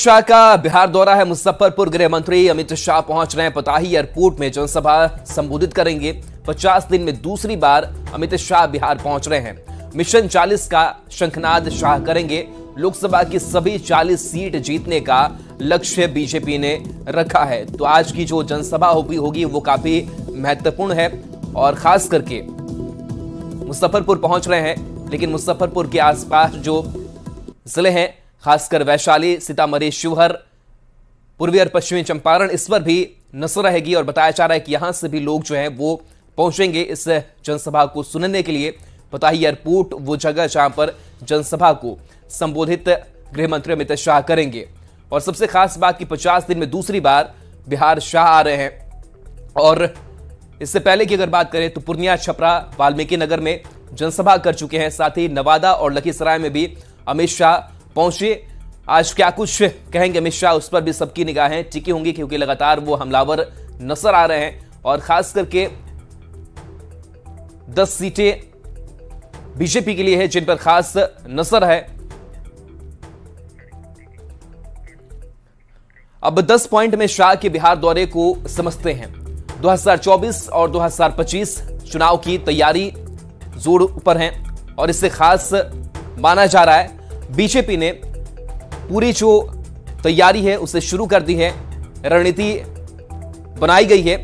शाह का बिहार दौरा है। मुजफ्फरपुर गृह मंत्री अमित शाह पहुंच रहे हैं। पताही एयरपोर्ट में जनसभा संबोधित करेंगे। 50 दिन में दूसरी बार अमित शाह बिहार पहुंच रहे हैं। मिशन 40 का शंखनाद शाह करेंगे। लोकसभा की सभी 40 सीट जीतने का लक्ष्य बीजेपी ने रखा है। तो आज की जो जनसभा होगी वो काफी महत्वपूर्ण है और खास करके मुजफ्फरपुर पहुंच रहे हैं। लेकिन मुजफ्फरपुर के आसपास जो जिले हैं, खासकर वैशाली, सीतामढ़ी, शिवहर, पूर्वी और पश्चिमी चंपारण, इस पर भी नजर रहेगी। और बताया जा रहा है कि यहां से भी लोग जो हैं वो पहुंचेंगे इस जनसभा को सुनने के लिए। पताही एयरपोर्ट वो जगह जहां पर जनसभा को संबोधित गृह मंत्री अमित शाह करेंगे। और सबसे खास बात कि 50 दिन में दूसरी बार बिहार शाह आ रहे हैं। और इससे पहले की अगर बात करें तो पूर्णिया, छपरा, वाल्मीकि नगर में जनसभा कर चुके हैं। साथ ही नवादा और लखीसराय में भी अमित शाह पहुंचे। आज क्या कुछ कहेंगे अमित शाह, उस पर भी सबकी निगाहें टिकी होंगी, क्योंकि लगातार वो हमलावर नजर आ रहे हैं। और खास करके 10 सीटें बीजेपी के लिए है जिन पर खास नजर है। अब 10 पॉइंट में शाह के बिहार दौरे को समझते हैं। 2024 और 2025 चुनाव की तैयारी जोर पर है और इससे खास माना जा रहा है बीजेपी ने पूरी जो तैयारी है उसे शुरू कर दी है, रणनीति बनाई गई है।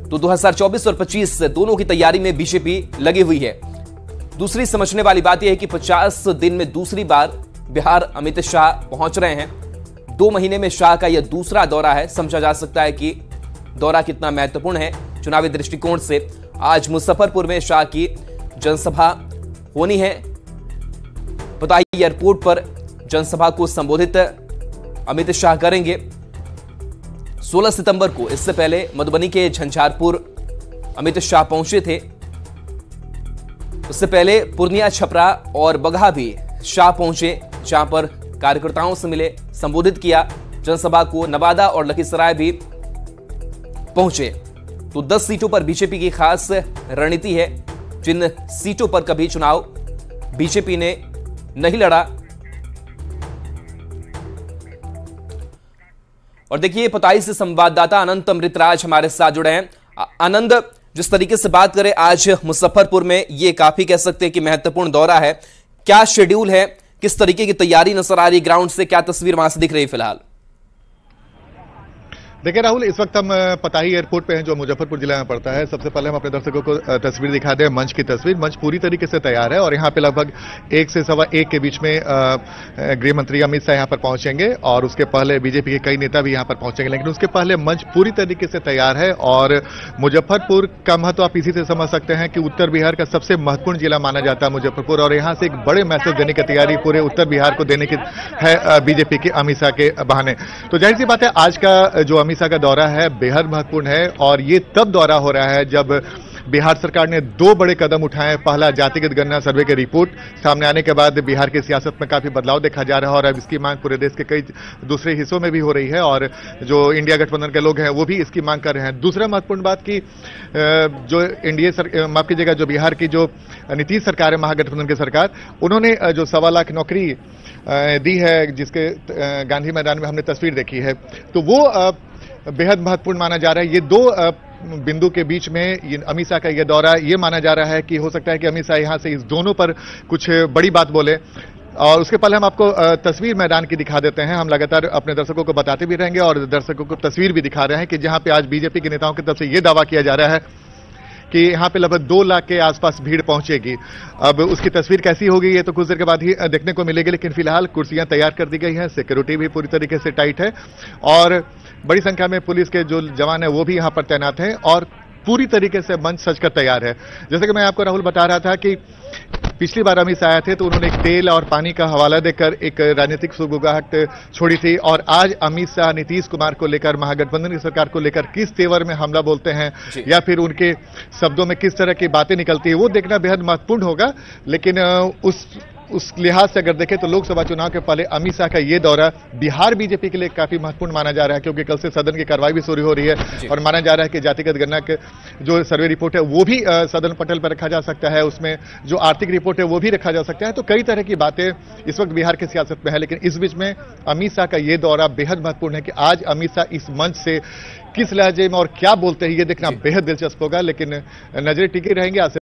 तो 2024 और 25 दोनों की तैयारी में बीजेपी लगी हुई है। दूसरी समझने वाली बात यह है कि 50 दिन में दूसरी बार बिहार अमित शाह पहुंच रहे हैं। 2 महीने में शाह का यह दूसरा दौरा है। समझा जा सकता है कि दौरा कितना महत्वपूर्ण है चुनावी दृष्टिकोण से। आज मुजफ्फरपुर में शाह की जनसभा होनी है। पताही एयरपोर्ट पर जनसभा को संबोधित अमित शाह करेंगे। 16 सितंबर को इससे पहले मधुबनी के झंझारपुर अमित शाह पहुंचे थे। उससे पहले पूर्णिया, छपरा और बगहा भी शाह पहुंचे, जहां पर कार्यकर्ताओं से मिले, संबोधित किया जनसभा को। नवादा और लखीसराय भी पहुंचे। तो 10 सीटों पर बीजेपी की खास रणनीति है। जिन सीटों पर कभी चुनाव बीजेपी ने नहीं लड़ा। और देखिए, पताही से संवाददाता अनंत अमृतराज हमारे साथ जुड़े हैं। आनंद, जिस तरीके से बात करें, आज मुजफ्फरपुर में ये काफी कह सकते हैं कि महत्वपूर्ण दौरा है। क्या शेड्यूल है, किस तरीके की तैयारी नजर आ रही, ग्राउंड से क्या तस्वीर वहां से दिख रही है फिलहाल? देखिए राहुल, इस वक्त हम पताही एयरपोर्ट पे हैं जो मुजफ्फरपुर जिला में पड़ता है। सबसे पहले हम अपने दर्शकों को तस्वीर दिखा दें, मंच की तस्वीर। मंच पूरी तरीके से तैयार है और यहाँ पे लगभग 1 से सवा 1 के बीच में गृह मंत्री अमित शाह यहाँ पर पहुंचेंगे और उसके पहले बीजेपी के कई नेता भी यहाँ पर पहुंचेंगे। लेकिन उसके पहले मंच पूरी तरीके से तैयार है। और मुजफ्फरपुर का महत्व आप इसी से समझ सकते हैं कि उत्तर बिहार का सबसे महत्वपूर्ण जिला माना जाता है मुजफ्फरपुर। और यहाँ से एक बड़े मैसेज देने की तैयारी पूरे उत्तर बिहार को देने की है बीजेपी के अमित शाह के बहाने। तो जाहिर सी बात है, आज का जो अमित शाह का दौरा है बेहद महत्वपूर्ण है। और ये तब दौरा हो रहा है जब बिहार सरकार ने 2 बड़े कदम उठाए। पहला, जातिगत गणना सर्वे की रिपोर्ट सामने आने के बाद बिहार की सियासत में काफी बदलाव देखा जा रहा है और अब इसकी मांग पूरे देश के कई दूसरे हिस्सों में भी हो रही है। और जो इंडिया गठबंधन के लोग हैं वो भी इसकी मांग कर रहे हैं। दूसरा महत्वपूर्ण बात की जो माफ कीजिएगा, जो बिहार की जो नीतीश सरकार है, महागठबंधन की सरकार, उन्होंने जो 1.25 लाख नौकरी दी है, जिसके गांधी मैदान में हमने तस्वीर देखी है, तो वो बेहद महत्वपूर्ण माना जा रहा है। ये 2 बिंदु के बीच में अमित शाह का यह दौरा, ये माना जा रहा है कि हो सकता है कि अमित शाह यहां से इस दोनों पर कुछ बड़ी बात बोले। और उसके पहले हम आपको तस्वीर मैदान की दिखा देते हैं। हम लगातार अपने दर्शकों को बताते भी रहेंगे और दर्शकों को तस्वीर भी दिखा रहे हैं कि जहां पे आज बीजेपी के नेताओं की तरफ से यह दावा किया जा रहा है कि यहाँ पे लगभग 2 लाख के आसपास भीड़ पहुंचेगी। अब उसकी तस्वीर कैसी होगी ये तो कुछ देर के बाद ही देखने को मिलेगी। लेकिन फिलहाल कुर्सियां तैयार कर दी गई हैं, सिक्योरिटी भी पूरी तरीके से टाइट है और बड़ी संख्या में पुलिस के जो जवान है वो भी यहाँ पर तैनात हैं और पूरी तरीके से मंच सजकर तैयार है। जैसे कि मैं आपको राहुल बता रहा था कि पिछली बार अमित शाह आए थे तो उन्होंने एक तेल और पानी का हवाला देकर एक राजनीतिक सुगबुगाहट छोड़ी थी। और आज अमित शाह नीतीश कुमार को लेकर, महागठबंधन की सरकार को लेकर किस तेवर में हमला बोलते हैं या फिर उनके शब्दों में किस तरह की बातें निकलती है, वो देखना बेहद महत्वपूर्ण होगा। लेकिन उस उस लिहाज से अगर देखें तो लोकसभा चुनाव के पहले अमित शाह का ये दौरा बिहार बीजेपी के लिए काफी महत्वपूर्ण माना जा रहा है, क्योंकि कल से सदन की कार्रवाई भी शुरू हो रही है और माना जा रहा है कि जातिगत गणना के जो सर्वे रिपोर्ट है वो भी सदन पटल पर रखा जा सकता है, उसमें जो आर्थिक रिपोर्ट है वो भी रखा जा सकता है। तो कई तरह की बातें इस वक्त बिहार की सियासत में है, लेकिन इस बीच में अमित शाह का ये दौरा बेहद महत्वपूर्ण है कि आज अमित शाह इस मंच से किस लहजे में और क्या बोलते हैं ये देखना बेहद दिलचस्प होगा, लेकिन नजरें टिकी रहेंगे।